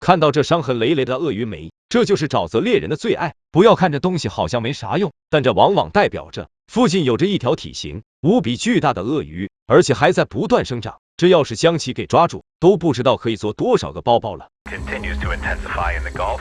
看到这伤痕累累的鳄鱼没，这就是沼泽猎人的最爱。不要看这东西好像没啥用，但这往往代表着附近有着一条体型无比巨大的鳄鱼，而且还在不断生长。这要是将其给抓住，都不知道可以做多少个包包了。Continues to intensify in the Gulf,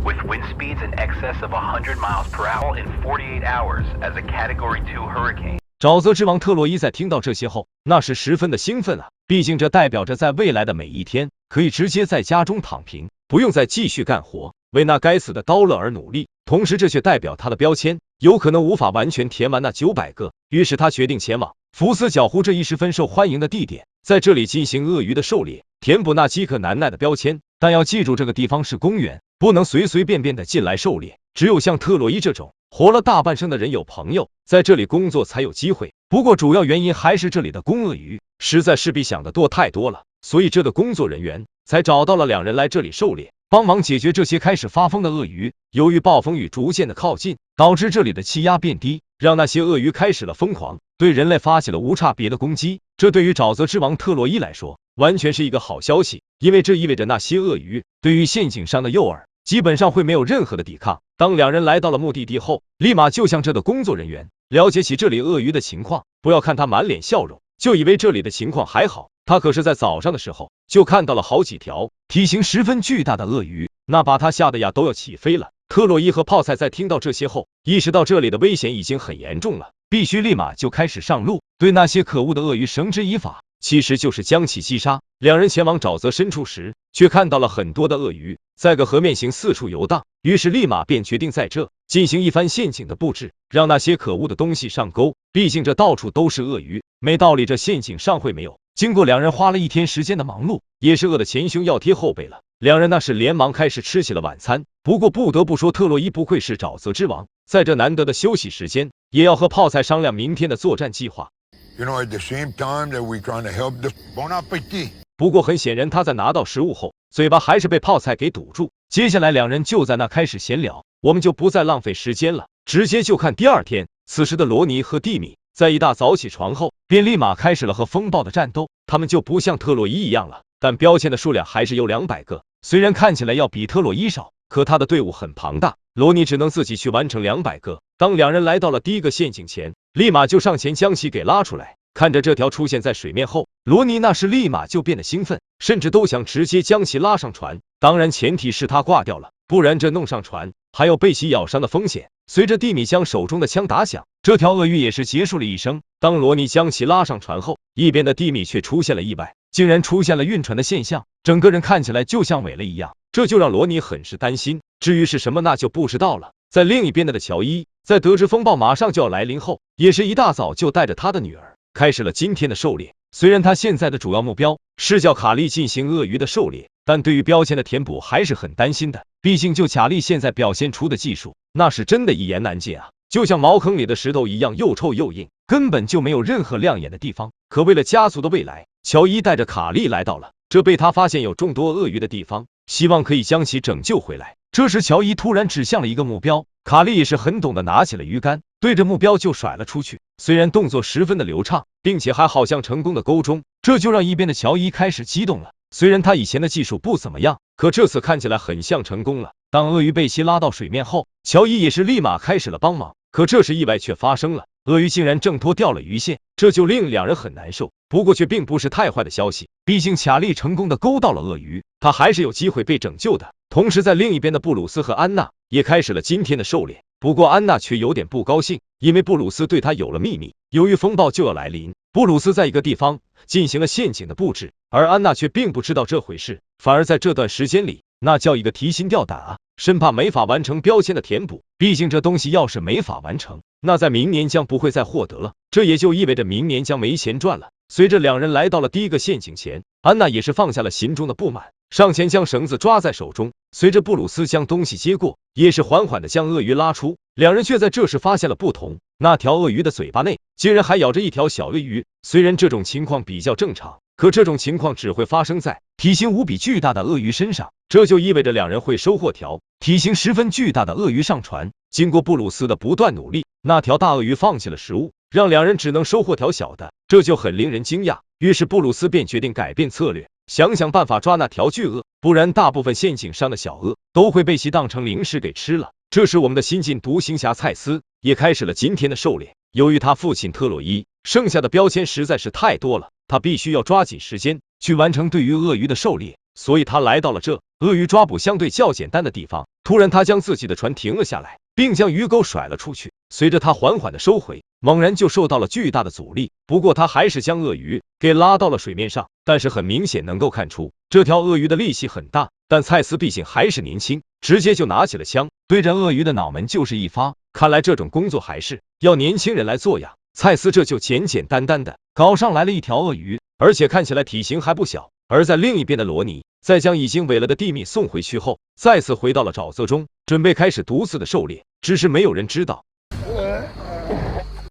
with wind speeds in excess of 100 miles per hour in 48 hours as a Category 2 hurricane. 沼泽之王特洛伊在听到这些后，那是十分的兴奋啊！毕竟这代表着在未来的每一天，可以直接在家中躺平，不用再继续干活，为那该死的刀勒而努力。同时，这却代表他的标签有可能无法完全填完那900个。于是他决定前往福斯角湖这一十分受欢迎的地点，在这里进行鳄鱼的狩猎，填补那饥渴难耐的标签。但要记住，这个地方是公园，不能随随便便的进来狩猎。只有像特洛伊这种活了大半生的人有朋友，在这里工作才有机会。不过主要原因还是这里的公鳄鱼实在是比想的多太多了，所以这个工作人员才找到了两人来这里狩猎，帮忙解决这些开始发疯的鳄鱼。由于暴风雨逐渐的靠近，导致这里的气压变低，让那些鳄鱼开始了疯狂，对人类发起了无差别的攻击。这对于沼泽之王特洛伊来说，完全是一个好消息，因为这意味着那些鳄鱼对于陷阱上的诱饵基本上会没有任何的抵抗。当两人来到了目的地后，立马就向这的工作人员了解起这里鳄鱼的情况。不要看他满脸笑容，就以为这里的情况还好，他可是在早上的时候就看到了好几条体型十分巨大的鳄鱼，那把他吓得呀都要起飞了。特洛伊和泡菜在听到这些后，意识到这里的危险已经很严重了，必须立马就开始上路，对那些可恶的鳄鱼绳之以法，其实就是将其击杀。两人前往沼泽深处时，却看到了很多的鳄鱼在个河面行四处游荡，于是立马便决定在这进行一番陷阱的布置，让那些可恶的东西上钩。毕竟这到处都是鳄鱼，没道理这陷阱上会没有。经过两人花了一天时间的忙碌，也是饿得前胸要贴后背了。两人那是连忙开始吃起了晚餐。不过不得不说，特洛伊不愧是沼泽之王，在这难得的休息时间，也要和泡菜商量明天的作战计划。You know, at the same time that we're trying to help the Bon appetit. 不过很显然，他在拿到食物后，嘴巴还是被泡菜给堵住。接下来两人就在那开始闲聊，我们就不再浪费时间了，直接就看第二天。此时的罗尼和蒂米在一大早起床后，便立马开始了和风暴的战斗。他们就不像特洛伊一样了，但标签的数量还是有200个。虽然看起来要比特洛伊少，可他的队伍很庞大，罗尼只能自己去完成200个。当两人来到了第一个陷阱前，立马就上前将其给拉出来。看着这条出现在水面后，罗尼那是立马就变得兴奋，甚至都想直接将其拉上船。当然前提是他挂掉了，不然这弄上船还有被其咬伤的风险。随着蒂米将手中的枪打响，这条鳄鱼也是结束了一生。当罗尼将其拉上船后，一边的蒂米却出现了意外，竟然出现了晕船的现象，整个人看起来就像萎了一样，这就让罗尼很是担心。至于是什么那就不知道了。在另一边的乔伊在得知风暴马上就要来临后，也是一大早就带着他的女儿开始了今天的狩猎。虽然他现在的主要目标是叫卡莉进行鳄鱼的狩猎，但对于标签的填补还是很担心的。毕竟就卡莉现在表现出的技术，那是真的一言难尽啊，就像茅坑里的石头一样又臭又硬，根本就没有任何亮眼的地方。可为了家族的未来，乔伊带着卡莉来到了这被他发现有众多鳄鱼的地方，希望可以将其拯救回来。这时乔伊突然指向了一个目标，卡莉也是很懂得拿起了鱼竿，对着目标就甩了出去。虽然动作十分的流畅，并且还好像成功的勾中，这就让一边的乔伊开始激动了。虽然他以前的技术不怎么样，可这次看起来很像成功了。当鳄鱼被其拉到水面后，乔伊也是立马开始了帮忙。可这时意外却发生了，鳄鱼竟然挣脱掉了鱼线，这就令两人很难受。不过却并不是太坏的消息，毕竟卡莉成功的勾到了鳄鱼，他还是有机会被拯救的。同时在另一边的布鲁斯和安娜也开始了今天的狩猎。不过安娜却有点不高兴，因为布鲁斯对她有了秘密。由于风暴就要来临，布鲁斯在一个地方进行了陷阱的布置，而安娜却并不知道这回事，反而在这段时间里，那叫一个提心吊胆啊，生怕没法完成标签的填补。毕竟这东西要是没法完成，那在明年将不会再获得了，这也就意味着明年将没钱赚了。随着两人来到了第一个陷阱前，安娜也是放下了心中的不满，上前将绳子抓在手中。随着布鲁斯将东西接过，也是缓缓的将鳄鱼拉出。两人却在这时发现了不同，那条鳄鱼的嘴巴内竟然还咬着一条小鳄鱼。虽然这种情况比较正常，可这种情况只会发生在体型无比巨大的鳄鱼身上，这就意味着两人会收获条体型十分巨大的鳄鱼上船。经过布鲁斯的不断努力，那条大鳄鱼放弃了食物，让两人只能收获条小的，这就很令人惊讶。于是布鲁斯便决定改变策略，想想办法抓那条巨鳄，不然大部分陷阱上的小鳄都会被其当成零食给吃了。这时，我们的新晋独行侠蔡斯也开始了今天的狩猎。由于他父亲特洛伊剩下的标签实在是太多了，他必须要抓紧时间去完成对于鳄鱼的狩猎，所以他来到了这鳄鱼抓捕相对较简单的地方。突然，他将自己的船停了下来，并将鱼钩甩了出去。随着他缓缓的收回，猛然就受到了巨大的阻力。不过他还是将鳄鱼给拉到了水面上，但是很明显能够看出这条鳄鱼的力气很大。但蔡斯毕竟还是年轻，直接就拿起了枪，对着鳄鱼的脑门就是一发。看来这种工作还是要年轻人来做呀。蔡斯这就简简单单的搞上来了一条鳄鱼，而且看起来体型还不小。而在另一边的罗尼在将已经萎了的蒂米送回去后，再次回到了沼泽中，准备开始独自的狩猎。只是没有人知道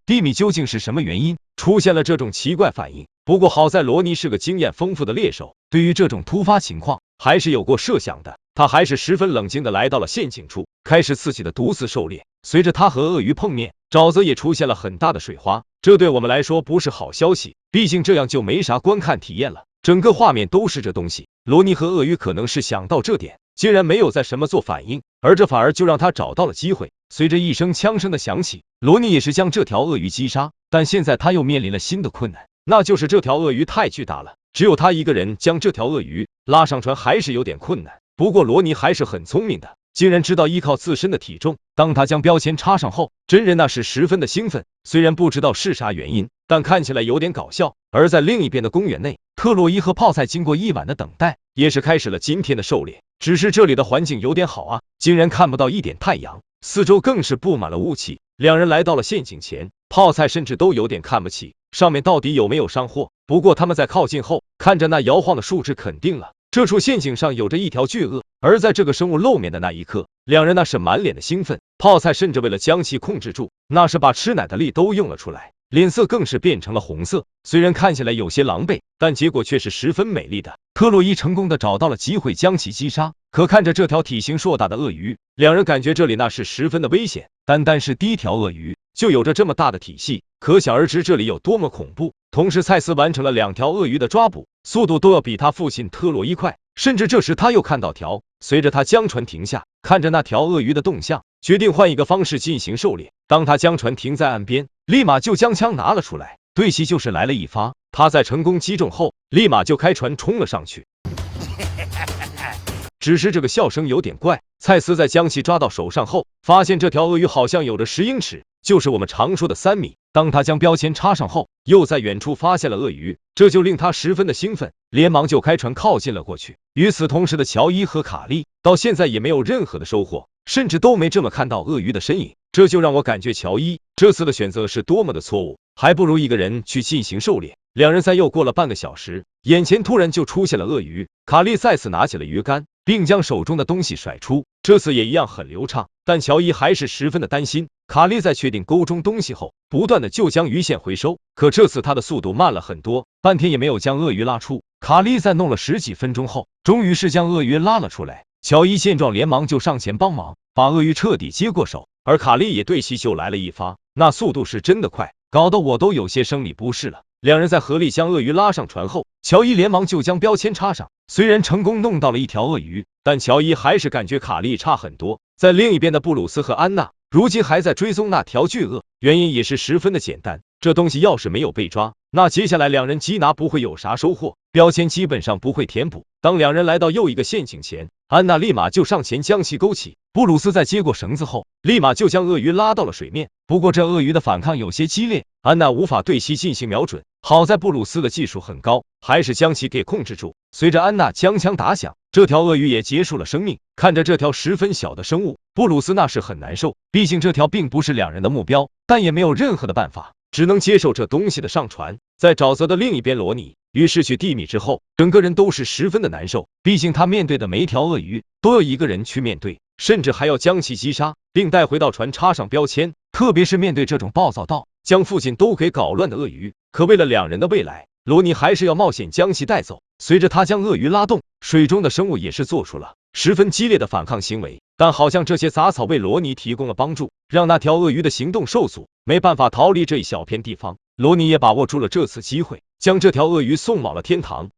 蒂米究竟是什么原因出现了这种奇怪反应。不过好在罗尼是个经验丰富的猎手，对于这种突发情况还是有过设想的。他还是十分冷静的来到了陷阱处，开始自己的独自狩猎。随着他和鳄鱼碰面，沼泽也出现了很大的水花，这对我们来说不是好消息，毕竟这样就没啥观看体验了。整个画面都是这东西，罗尼和鳄鱼可能是想到这点，竟然没有在什么做反应，而这反而就让他找到了机会。随着一声枪声的响起，罗尼也是将这条鳄鱼击杀，但现在他又面临了新的困难，那就是这条鳄鱼太巨大了，只有他一个人将这条鳄鱼拉上船还是有点困难。不过罗尼还是很聪明的，竟然知道依靠自身的体重。当他将标签插上后，真人那是十分的兴奋，虽然不知道是啥原因，但看起来有点搞笑。而在另一边的公园内，特洛伊和泡菜经过一晚的等待，也是开始了今天的狩猎。只是这里的环境有点好啊，竟然看不到一点太阳，四周更是布满了雾气。两人来到了陷阱前，泡菜甚至都有点看不起上面到底有没有上货。不过他们在靠近后，看着那摇晃的树枝，肯定了这处陷阱上有着一条巨鳄。而在这个生物露面的那一刻，两人那是满脸的兴奋，泡菜甚至为了将其控制住，那是把吃奶的力都用了出来，脸色更是变成了红色。虽然看起来有些狼狈，但结果却是十分美丽的。特洛伊成功的找到了机会将其击杀，可看着这条体型硕大的鳄鱼，两人感觉这里那是十分的危险。单单是第一条鳄鱼就有着这么大的体系，可想而知这里有多么恐怖。同时蔡斯完成了2条鳄鱼的抓捕，速度都要比他父亲特洛伊快。甚至这时他又看到条，随着他将船停下，看着那条鳄鱼的动向，决定换一个方式进行狩猎。当他将船停在岸边，立马就将枪拿了出来，对其就是来了一发。他在成功击中后，立马就开船冲了上去。只是这个笑声有点怪，蔡斯在将其抓到手上后，发现这条鳄鱼好像有着10英尺，就是我们常说的3米。当他将标签插上后，又在远处发现了鳄鱼，这就令他十分的兴奋，连忙就开船靠近了过去。与此同时的乔伊和卡利到现在也没有任何的收获，甚至都没这么看到鳄鱼的身影，这就让我感觉乔伊这次的选择是多么的错误，还不如一个人去进行狩猎。两人在又过了半个小时，眼前突然就出现了鳄鱼，卡利再次拿起了鱼竿，并将手中的东西甩出，这次也一样很流畅。但乔伊还是十分的担心。卡利在确定钩中东西后，不断的就将鱼线回收，可这次他的速度慢了很多，半天也没有将鳄鱼拉出。卡利在弄了10几分钟后，终于是将鳄鱼拉了出来。乔伊见状连忙就上前帮忙，把鳄鱼彻底接过手，而卡利也对其就来了一发，那速度是真的快，搞得我都有些生理不适了。两人在合力将鳄鱼拉上船后，乔伊连忙就将标签插上，虽然成功弄到了一条鳄鱼，但乔伊还是感觉卡利差很多。在另一边的布鲁斯和安娜如今还在追踪那条巨鳄，原因也是十分的简单，这东西要是没有被抓，那接下来两人缉拿不会有啥收获，标签基本上不会填补。当两人来到又一个陷阱前，安娜立马就上前将其勾起，布鲁斯在接过绳子后，立马就将鳄鱼拉到了水面。不过这鳄鱼的反抗有些激烈，安娜无法对其进行瞄准，好在布鲁斯的技术很高，还是将其给控制住。随着安娜将枪打响，这条鳄鱼也结束了生命。看着这条十分小的生物，布鲁斯那是很难受，毕竟这条并不是两人的目标，但也没有任何的办法，只能接受这东西的上传。在沼泽的另一边，罗尼于失去蒂米之后，整个人都是十分的难受，毕竟他面对的每一条鳄鱼都要一个人去面对，甚至还要将其击杀，并带回到船插上标签。特别是面对这种暴躁到将附近都给搞乱的鳄鱼，可为了两人的未来，罗尼还是要冒险将其带走。随着他将鳄鱼拉动，水中的生物也是做出了十分激烈的反抗行为，但好像这些杂草为罗尼提供了帮助，让那条鳄鱼的行动受阻，没办法逃离这一小片地方。罗尼也把握住了这次机会，将这条鳄鱼送往了天堂。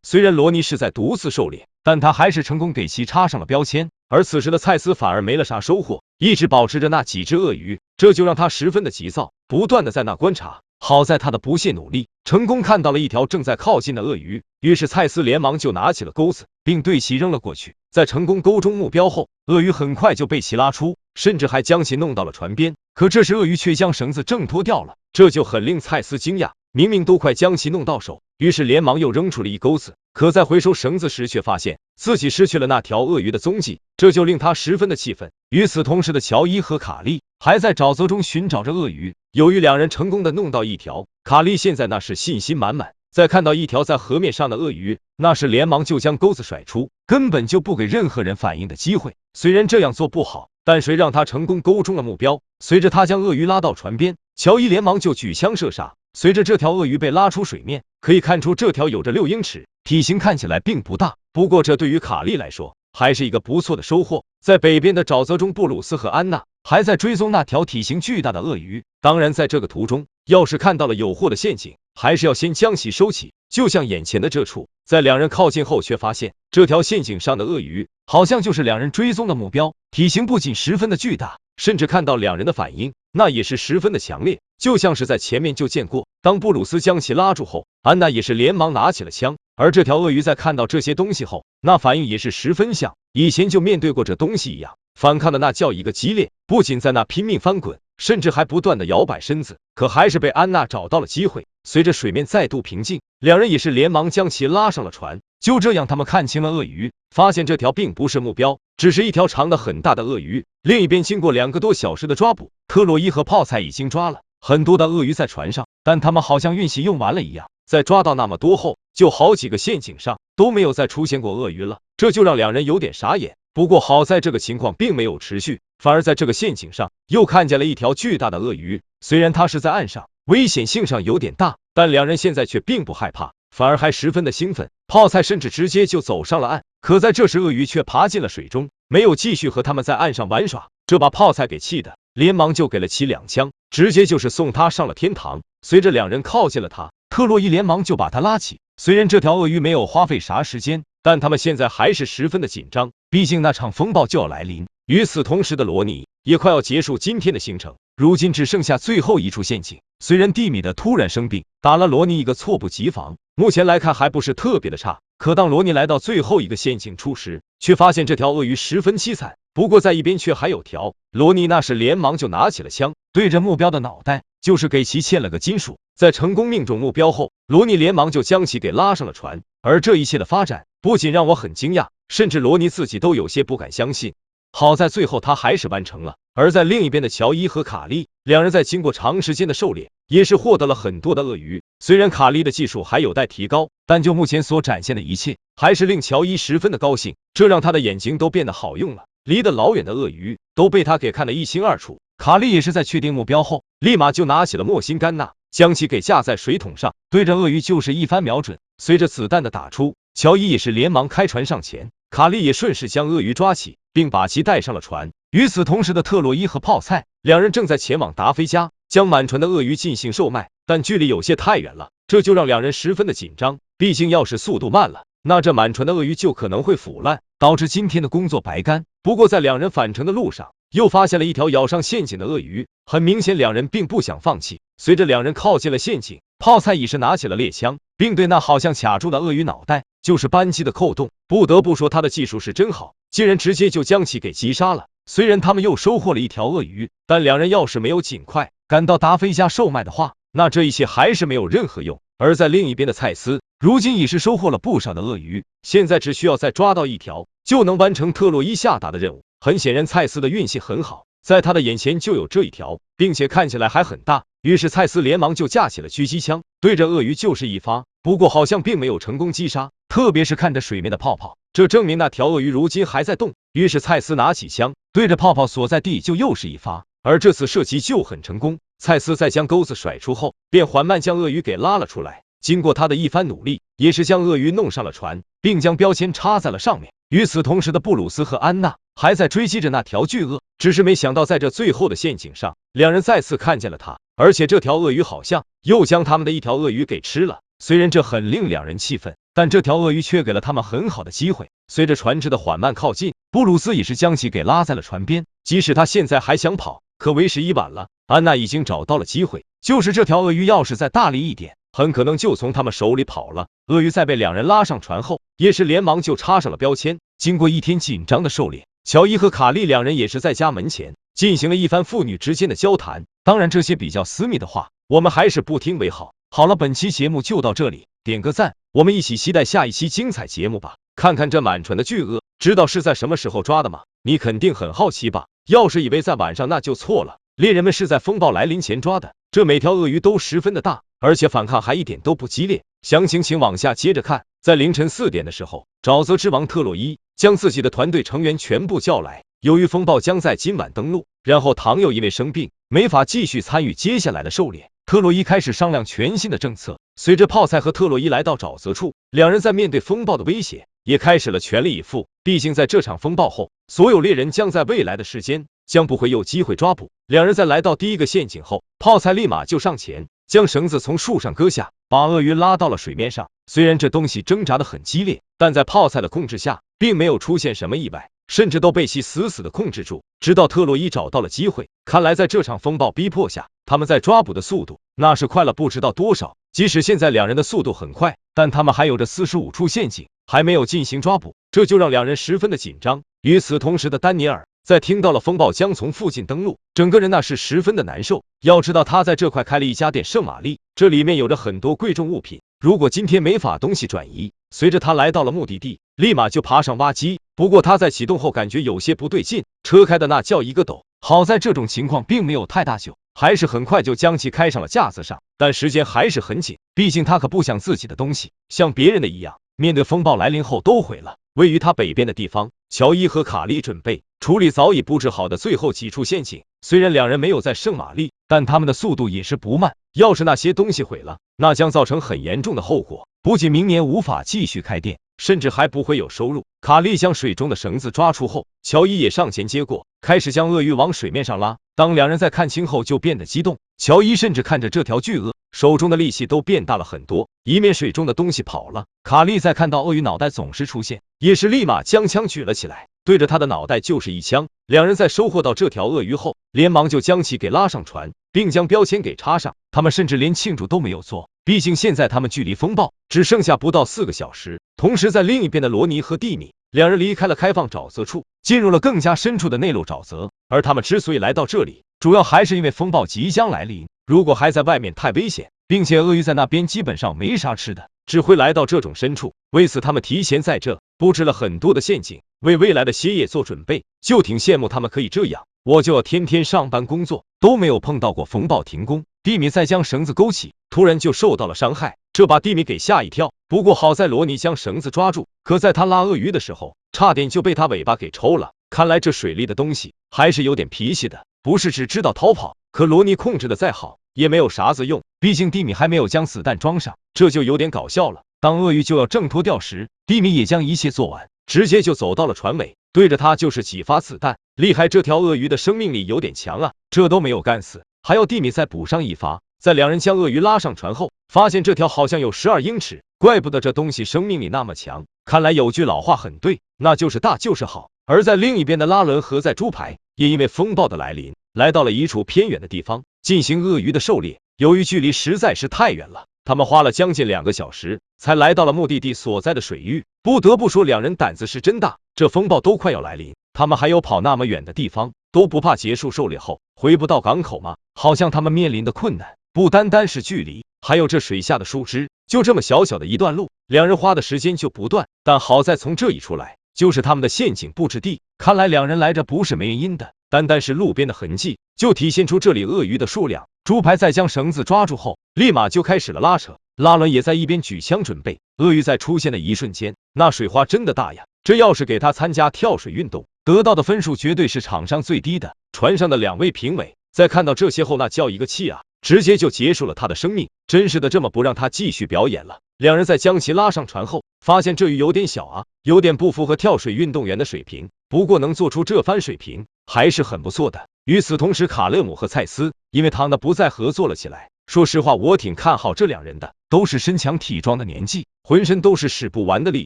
虽然罗尼是在独自狩猎，但他还是成功给其插上了标签。而此时的蔡司反而没了啥收获，一直保持着那几只鳄鱼，这就让他十分的急躁，不断的在那观察。好在他的不懈努力，成功看到了一条正在靠近的鳄鱼，于是蔡司连忙就拿起了钩子，并对其扔了过去。在成功钩中目标后，鳄鱼很快就被其拉出，甚至还将其弄到了船边。可这时鳄鱼却将绳子挣脱掉了，这就很令蔡司惊讶，明明都快将其弄到手，于是连忙又扔出了一钩子。可在回收绳子时，却发现自己失去了那条鳄鱼的踪迹，这就令他十分的气愤。与此同时的乔伊和卡利还在沼泽中寻找着鳄鱼，由于两人成功的弄到一条，卡利现在那是信心满满。再看到一条在河面上的鳄鱼，那是连忙就将钩子甩出，根本就不给任何人反应的机会。虽然这样做不好，但谁让他成功钩中了目标。随着他将鳄鱼拉到船边，乔伊连忙就举枪射杀。随着这条鳄鱼被拉出水面，可以看出这条有着6英尺，体型看起来并不大，不过这对于卡利来说还是一个不错的收获。在北边的沼泽中，布鲁斯和安娜还在追踪那条体型巨大的鳄鱼。当然在这个途中，要是看到了有货的陷阱，还是要先将其收起。就像眼前的这处，在两人靠近后，却发现这条陷阱上的鳄鱼好像就是两人追踪的目标，体型不仅十分的巨大，甚至看到两人的反应那也是十分的强烈，就像是在前面就见过。当布鲁斯将其拉住后，安娜也是连忙拿起了枪，而这条鳄鱼在看到这些东西后，那反应也是十分像以前就面对过这东西一样，反抗的那叫一个激烈，不仅在那拼命翻滚，甚至还不断的摇摆身子，可还是被安娜找到了机会。随着水面再度平静，两人也是连忙将其拉上了船。就这样，他们看清了鳄鱼，发现这条并不是目标，只是一条长得很大的鳄鱼。另一边，经过2个多小时的抓捕，特洛伊和泡菜已经抓了很多的鳄鱼在船上，但他们好像运气用完了一样，在抓到那么多后，就好几个陷阱上都没有再出现过鳄鱼了，这就让两人有点傻眼。不过好在这个情况并没有持续，反而在这个陷阱上又看见了一条巨大的鳄鱼。虽然它是在岸上，危险性上有点大，但两人现在却并不害怕，反而还十分的兴奋。泡菜甚至直接就走上了岸，可在这时鳄鱼却爬进了水中，没有继续和他们在岸上玩耍，这把泡菜给气的连忙就给了其2枪，直接就是送他上了天堂。随着两人靠近了他，特洛伊连忙就把他拉起。虽然这条鳄鱼没有花费啥时间，但他们现在还是十分的紧张，毕竟那场风暴就要来临。与此同时的罗尼也快要结束今天的行程，如今只剩下最后一处陷阱。虽然蒂米的突然生病打了罗尼一个猝不及防，目前来看还不是特别的差，可当罗尼来到最后一个陷阱处时，却发现这条鳄鱼十分凄惨，不过在一边却还有条。罗尼那是连忙就拿起了枪，对着目标的脑袋就是给其嵌了个金属。在成功命中目标后，罗尼连忙就将其给拉上了船。而这一切的发展不仅让我很惊讶，甚至罗尼自己都有些不敢相信。好在最后他还是完成了。而在另一边的乔伊和卡利两人在经过长时间的狩猎，也是获得了很多的鳄鱼。虽然卡利的技术还有待提高，但就目前所展现的一切，还是令乔伊十分的高兴，这让他的眼睛都变得好用了，离得老远的鳄鱼都被他给看得一清二楚。卡利也是在确定目标后，立马就拿起了莫辛甘纳，将其给架在水桶上，对着鳄鱼就是一番瞄准。随着子弹的打出，乔伊也是连忙开船上前，卡利也顺势将鳄鱼抓起，并把其带上了船。与此同时的特洛伊和泡菜两人正在前往达菲加，将满船的鳄鱼进行售卖，但距离有些太远了，这就让两人十分的紧张。毕竟要是速度慢了，那这满船的鳄鱼就可能会腐烂，导致今天的工作白干。不过在两人返程的路上，又发现了一条咬上陷阱的鳄鱼，很明显两人并不想放弃。随着两人靠近了陷阱，泡菜已是拿起了猎枪，并对那好像卡住的鳄鱼脑袋就是扳机的扣动。不得不说他的技术是真好，竟然直接就将其给击杀了。虽然他们又收获了一条鳄鱼，但两人要是没有尽快赶到达菲加售卖的话，那这一切还是没有任何用。而在另一边的蔡司如今已是收获了不少的鳄鱼，现在只需要再抓到一条就能完成特洛伊下达的任务。很显然蔡司的运气很好，在他的眼前就有这一条，并且看起来还很大。于是蔡司连忙就架起了狙击枪，对着鳄鱼就是一发，不过好像并没有成功击杀，特别是看着水面的泡泡，这证明那条鳄鱼如今还在动。于是蔡司拿起枪，对着泡泡所在地就又是一发，而这次射击就很成功。蔡司在将钩子甩出后，便缓慢将鳄鱼给拉了出来。经过他的一番努力，也是将鳄鱼弄上了船，并将标签插在了上面。与此同时的布鲁斯和安娜还在追击着那条巨鳄，只是没想到在这最后的陷阱上，两人再次看见了他，而且这条鳄鱼好像又将他们的一条鳄鱼给吃了。虽然这很令两人气愤，但这条鳄鱼却给了他们很好的机会。随着船只的缓慢靠近，布鲁斯也是将其给拉在了船边。即使他现在还想跑，可为时已晚了。安娜已经找到了机会，就是这条鳄鱼要是再大力一点，很可能就从他们手里跑了。鳄鱼在被两人拉上船后，也是连忙就插上了标签。经过一天紧张的狩猎，乔伊和卡莉两人也是在家门前进行了一番父女之间的交谈。当然，这些比较私密的话，我们还是不听为好。好了，本期节目就到这里，点个赞，我们一起期待下一期精彩节目吧。看看这满船的巨鳄，知道是在什么时候抓的吗？你肯定很好奇吧？要是以为在晚上，那就错了。猎人们是在风暴来临前抓的。这每条鳄鱼都十分的大，而且反抗还一点都不激烈。详情请往下接着看。在凌晨4点的时候，沼泽之王特洛伊将自己的团队成员全部叫来。由于风暴将在今晚登陆，然后唐又因为生病，没法继续参与接下来的狩猎。特洛伊开始商量全新的政策。随着泡菜和特洛伊来到沼泽处，两人在面对风暴的威胁，也开始了全力以赴。毕竟在这场风暴后，所有猎人将在未来的时间将不会有机会抓捕。两人在来到第一个陷阱后，泡菜立马就上前，将绳子从树上割下，把鳄鱼拉到了水面上。虽然这东西挣扎得很激烈，但在泡菜的控制下，并没有出现什么意外，甚至都被其死死的控制住。直到特洛伊找到了机会，看来在这场风暴逼迫下，他们在抓捕的速度那是快了不知道多少。即使现在两人的速度很快，但他们还有着45处陷阱还没有进行抓捕，这就让两人十分的紧张。与此同时的丹尼尔在听到了风暴将从附近登陆，整个人那是十分的难受。要知道他在这块开了一家店圣玛丽，这里面有着很多贵重物品，如果今天没法东西转移，随着他来到了目的地，立马就爬上挖机。不过他在启动后感觉有些不对劲，车开的那叫一个抖。好在这种情况并没有太大久，还是很快就将其开上了架子上，但时间还是很紧，毕竟他可不想自己的东西像别人的一样，面对风暴来临后都毁了。位于他北边的地方，乔伊和卡莉准备处理早已布置好的最后几处陷阱。虽然两人没有在圣玛丽，但他们的速度也是不慢。要是那些东西毁了，那将造成很严重的后果，不仅明年无法继续开店，甚至还不会有收入。卡莉将水中的绳子抓出后，乔伊也上前接过，开始将鳄鱼往水面上拉。当两人在看清后就变得激动，乔伊甚至看着这条巨鳄，手中的力气都变大了很多，以免水中的东西跑了。卡莉在看到鳄鱼脑袋总是出现，也是立马将枪举了起来，对着他的脑袋就是一枪。两人在收获到这条鳄鱼后，连忙就将其给拉上船，并将标签给插上。他们甚至连庆祝都没有做，毕竟现在他们距离风暴只剩下不到4个小时。同时在另一边的罗尼和蒂米，两人离开了开放沼泽处，进入了更加深处的内陆沼泽。而他们之所以来到这里，主要还是因为风暴即将来临，如果还在外面太危险，并且鳄鱼在那边基本上没啥吃的，只会来到这种深处。为此他们提前在这布置了很多的陷阱，为未来的歇业做准备。就挺羡慕他们可以这样，我就要天天上班工作，都没有碰到过风暴停工。蒂米在将绳子勾起，突然就受到了伤害，这把蒂米给吓一跳。不过好在罗尼将绳子抓住，可在他拉鳄鱼的时候，差点就被他尾巴给抽了。看来这水里的东西还是有点脾气的，不是只知道逃跑。可罗尼控制的再好，也没有啥子用，毕竟蒂米还没有将子弹装上，这就有点搞笑了。当鳄鱼就要挣脱掉时，蒂米也将一切做完，直接就走到了船尾，对着他就是几发子弹。厉害，这条鳄鱼的生命力有点强啊，这都没有干死，还要蒂米再补上一发。在两人将鳄鱼拉上船后，发现这条好像有12英尺，怪不得这东西生命力那么强。看来有句老话很对，那就是大就是好。而在另一边的拉伦和在猪排也因为风暴的来临，来到了一处偏远的地方进行鳄鱼的狩猎。由于距离实在是太远了，他们花了将近2个小时才来到了目的地所在的水域。不得不说两人胆子是真大，这风暴都快要来临，他们还有跑那么远的地方，都不怕结束狩猎后回不到港口吗？好像他们面临的困难不单单是距离，还有这水下的树枝。就这么小小的一段路，两人花的时间就不断，但好在从这一出来就是他们的陷阱布置地。看来两人来这不是没原因的，单单是路边的痕迹就体现出这里鳄鱼的数量。猪排在将绳子抓住后，立马就开始了拉扯，拉伦也在一边举枪准备。鳄鱼在出现的一瞬间，那水花真的大呀，这要是给他参加跳水运动，得到的分数绝对是场上最低的。船上的2位评委在看到这些后，那叫一个气啊，直接就结束了他的生命，真是的，这么不让他继续表演了。两人在将其拉上船后，发现这鱼有点小啊，有点不符合跳水运动员的水平，不过能做出这番水平还是很不错的。与此同时，卡勒姆和蔡斯因为唐的不再合作了起来，说实话，我挺看好这两人的，都是身强体壮的年纪，浑身都是使不完的力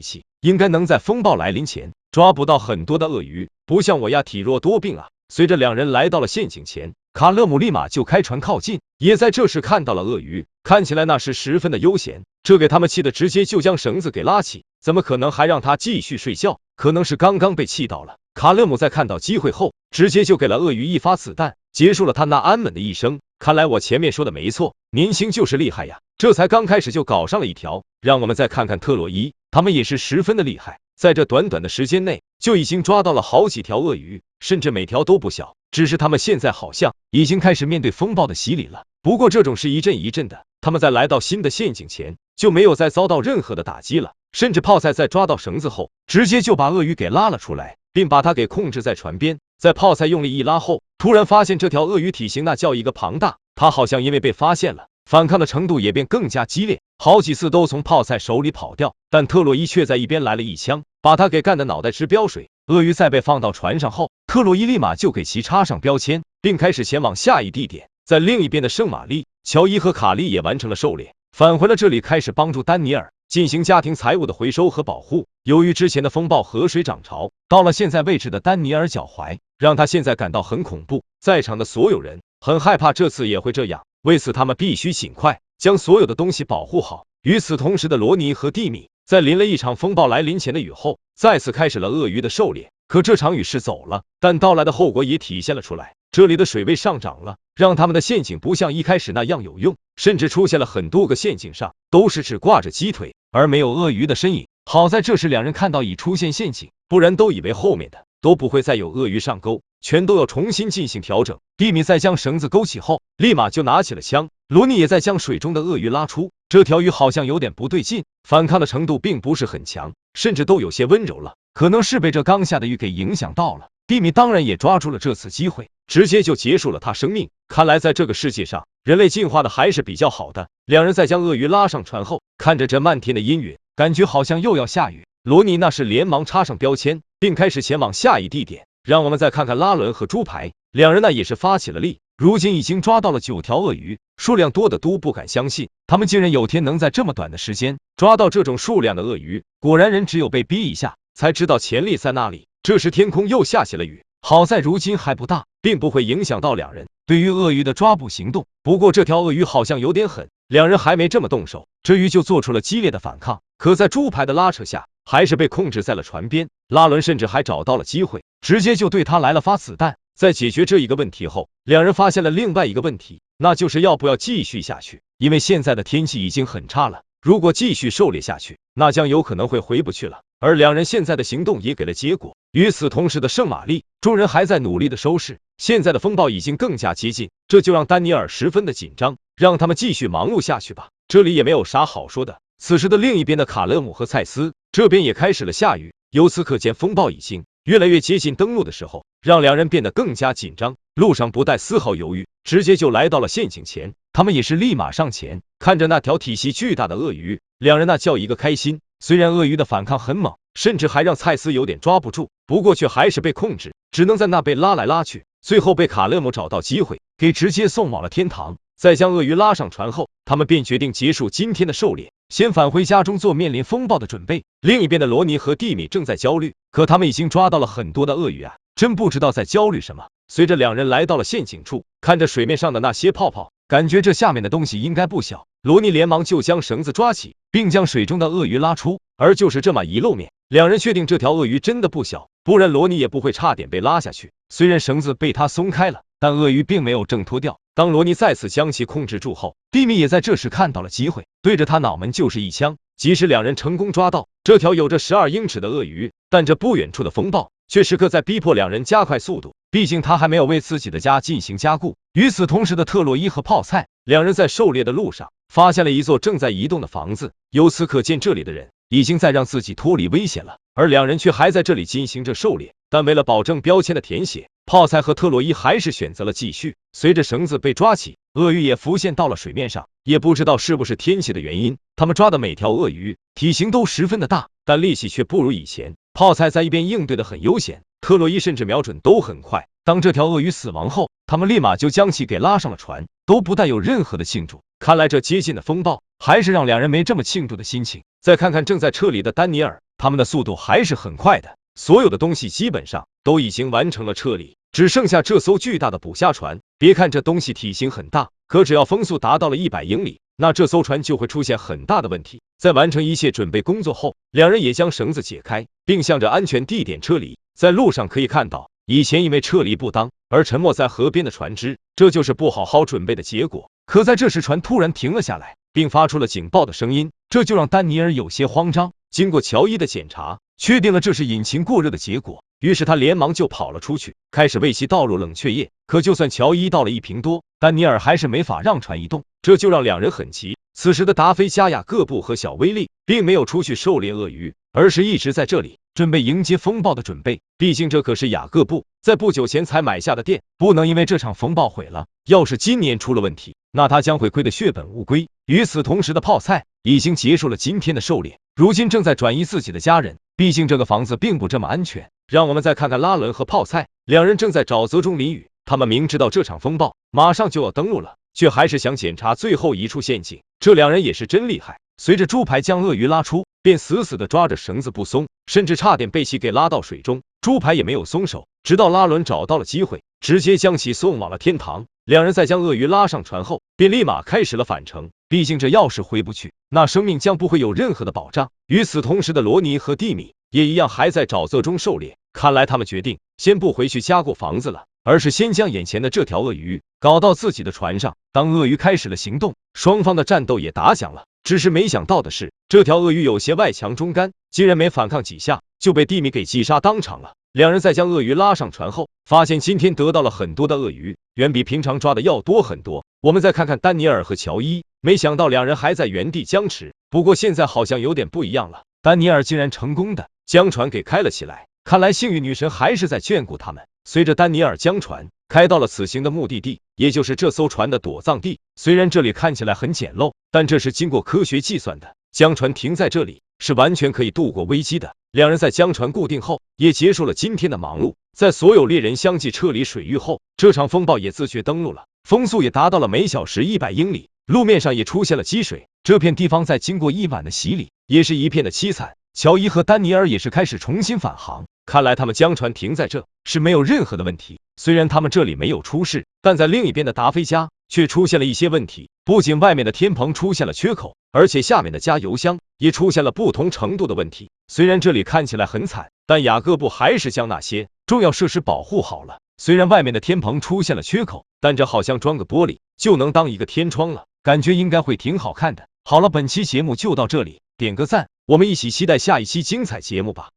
气，应该能在风暴来临前抓捕到很多的鳄鱼，不像我呀体弱多病啊。随着两人来到了陷阱前，卡勒姆立马就开船靠近，也在这时看到了鳄鱼，看起来那是十分的悠闲，这给他们气的直接就将绳子给拉起，怎么可能还让他继续睡觉？可能是刚刚被气到了。卡勒姆在看到机会后，直接就给了鳄鱼一发子弹，结束了他那安稳的一生。看来我前面说的没错，年轻就是厉害呀，这才刚开始就搞上了一条。让我们再看看特洛伊，他们也是十分的厉害，在这短短的时间内就已经抓到了好几条鳄鱼，甚至每条都不小，只是他们现在好像已经开始面对风暴的洗礼了。不过这种是一阵一阵的，他们在来到新的陷阱前就没有再遭到任何的打击了，甚至泡菜在抓到绳子后直接就把鳄鱼给拉了出来，并把它给控制在船边。在泡菜用力一拉后，突然发现这条鳄鱼体型那叫一个庞大，它好像因为被发现了，反抗的程度也变更加激烈，好几次都从泡菜手里跑掉，但特洛伊却在一边来了一枪，把他给干得脑袋直飙水。鳄鱼在被放到船上后，特洛伊立马就给其插上标签，并开始前往下一地点。在另一边的圣玛丽、乔伊和卡利也完成了狩猎，返回了这里，开始帮助丹尼尔进行家庭财物的回收和保护。由于之前的风暴河水涨潮到了现在位置的丹尼尔脚踝，让他现在感到很恐怖，在场的所有人很害怕这次也会这样，为此他们必须尽快将所有的东西保护好。与此同时的罗尼和蒂米在淋了一场风暴来临前的雨后，再次开始了鳄鱼的狩猎。可这场雨是走了，但到来的后果也体现了出来，这里的水位上涨了，让他们的陷阱不像一开始那样有用，甚至出现了很多个陷阱上都是只挂着鸡腿而没有鳄鱼的身影。好在这时两人看到已出现陷阱，不然都以为后面的都不会再有鳄鱼上钩，全都要重新进行调整。蒂米在将绳子勾起后，立马就拿起了枪，罗尼也在将水中的鳄鱼拉出。这条鱼好像有点不对劲，反抗的程度并不是很强，甚至都有些温柔了，可能是被这刚下的雨给影响到了。蒂米当然也抓住了这次机会，直接就结束了他生命。看来在这个世界上，人类进化的还是比较好的。两人在将鳄鱼拉上船后，看着这漫天的阴云，感觉好像又要下雨。罗尼那是连忙插上标签，并开始前往下一地点。让我们再看看拉伦和猪排，两人呢也是发起了力，如今已经抓到了9条鳄鱼，数量多的都不敢相信，他们竟然有天能在这么短的时间抓到这种数量的鳄鱼。果然人只有被逼一下，才知道潜力在那里。这时天空又下起了雨，好在如今还不大，并不会影响到两人对于鳄鱼的抓捕行动。不过这条鳄鱼好像有点狠，两人还没这么动手，这鱼就做出了激烈的反抗，可在猪排的拉扯下，还是被控制在了船边。拉伦甚至还找到了机会，直接就对他来了发子弹。在解决这一个问题后，两人发现了另外一个问题，那就是要不要继续下去。因为现在的天气已经很差了，如果继续狩猎下去，那将有可能会回不去了。而两人现在的行动也给了结果。与此同时的圣玛丽，众人还在努力的收拾，现在的风暴已经更加接近，这就让丹尼尔十分的紧张，让他们继续忙碌下去吧，这里也没有啥好说的。此时的另一边的卡勒姆和蔡斯这边也开始了下雨，由此可见风暴已经越来越接近登陆的时候，让两人变得更加紧张。路上不带丝毫犹豫，直接就来到了陷阱前，他们也是立马上前，看着那条体型巨大的鳄鱼，两人那叫一个开心。虽然鳄鱼的反抗很猛，甚至还让蔡斯有点抓不住，不过却还是被控制，只能在那被拉来拉去，最后被卡勒姆找到机会，给直接送往了天堂。在将鳄鱼拉上船后，他们便决定结束今天的狩猎，先返回家中做面临风暴的准备。另一边的罗尼和蒂米正在焦虑，可他们已经抓到了很多的鳄鱼啊，真不知道在焦虑什么。随着两人来到了陷阱处，看着水面上的那些泡泡，感觉这下面的东西应该不小。罗尼连忙就将绳子抓起，并将水中的鳄鱼拉出，而就是这么一露面，两人确定这条鳄鱼真的不小，不然罗尼也不会差点被拉下去。虽然绳子被他松开了，但鳄鱼并没有挣脱掉。当罗尼再次将其控制住后，蒂米也在这时看到了机会，对着他脑门就是一枪。即使两人成功抓到这条有着12英尺的鳄鱼，但这不远处的风暴却时刻在逼迫两人加快速度，毕竟他还没有为自己的家进行加固。与此同时的特洛伊和泡菜，两人在狩猎的路上发现了一座正在移动的房子，由此可见这里的人已经在让自己脱离危险了，而两人却还在这里进行着狩猎。但为了保证标签的填写，泡菜和特洛伊还是选择了继续。随着绳子被抓起，鳄鱼也浮现到了水面上，也不知道是不是天气的原因，他们抓的每条鳄鱼体型都十分的大，但力气却不如以前。泡菜在一边应对的很悠闲，特洛伊甚至瞄准都很快。当这条鳄鱼死亡后，他们立马就将其给拉上了船，都不带有任何的庆祝。看来这接近的风暴还是让两人没这么庆祝的心情。再看看正在撤离的丹尼尔，他们的速度还是很快的，所有的东西基本上都已经完成了撤离，只剩下这艘巨大的捕虾船。别看这东西体型很大，可只要风速达到了100英里，那这艘船就会出现很大的问题。在完成一切准备工作后，两人也将绳子解开，并向着安全地点撤离。在路上可以看到，以前因为撤离不当而沉没在河边的船只，这就是不好好准备的结果。可在这时，船突然停了下来，并发出了警报的声音，这就让丹尼尔有些慌张。经过乔伊的检查，确定了这是引擎过热的结果，于是他连忙就跑了出去，开始为其倒入冷却液。可就算乔伊倒了1瓶多，丹尼尔还是没法让船移动，这就让两人很急。此时的达菲加、雅各布和小威利并没有出去狩猎鳄鱼，而是一直在这里准备迎接风暴的准备。毕竟这可是雅各布在不久前才买下的店，不能因为这场风暴毁了。要是今年出了问题，那他将会亏得血本无归。与此同时的泡菜已经结束了今天的狩猎，如今正在转移自己的家人，毕竟这个房子并不这么安全。让我们再看看拉伦和泡菜，两人正在沼泽中淋雨，他们明知道这场风暴马上就要登陆了，却还是想检查最后一处陷阱。这两人也是真厉害，随着猪排将鳄鱼拉出，便死死地抓着绳子不松，甚至差点被其给拉到水中。猪排也没有松手，直到拉伦找到了机会，直接将其送往了天堂。两人在将鳄鱼拉上船后，便立马开始了返程。毕竟这要是回不去，那生命将不会有任何的保障。与此同时的罗尼和蒂米也一样还在沼泽中狩猎，看来他们决定先不回去加固房子了，而是先将眼前的这条鳄鱼搞到自己的船上。当鳄鱼开始了行动，双方的战斗也打响了。只是没想到的是，这条鳄鱼有些外强中干，竟然没反抗几下就被蒂米给击杀当场了。两人在将鳄鱼拉上船后，发现今天得到了很多的鳄鱼，远比平常抓的要多很多。我们再看看丹尼尔和乔伊，没想到两人还在原地僵持，不过现在好像有点不一样了。丹尼尔竟然成功的将船给开了起来，看来幸运女神还是在眷顾他们。随着丹尼尔将船开到了此行的目的地，也就是这艘船的躲葬地。虽然这里看起来很简陋，但这是经过科学计算的，将船停在这里是完全可以度过危机的。两人在将船固定后，也结束了今天的忙碌。在所有猎人相继撤离水域后，这场风暴也自觉登陆了，风速也达到了每小时100英里，路面上也出现了积水。这片地方在经过一晚的洗礼，也是一片的凄惨。乔伊和丹尼尔也是开始重新返航，看来他们将船停在这是没有任何的问题。虽然他们这里没有出事，但在另一边的达菲家却出现了一些问题。不仅外面的天棚出现了缺口，而且下面的加油箱也出现了不同程度的问题。虽然这里看起来很惨，但雅各布还是将那些重要设施保护好了。虽然外面的天棚出现了缺口，但这好像装个玻璃就能当一个天窗了，感觉应该会挺好看的。好了，本期节目就到这里，点个赞，我们一起期待下一期精彩节目吧。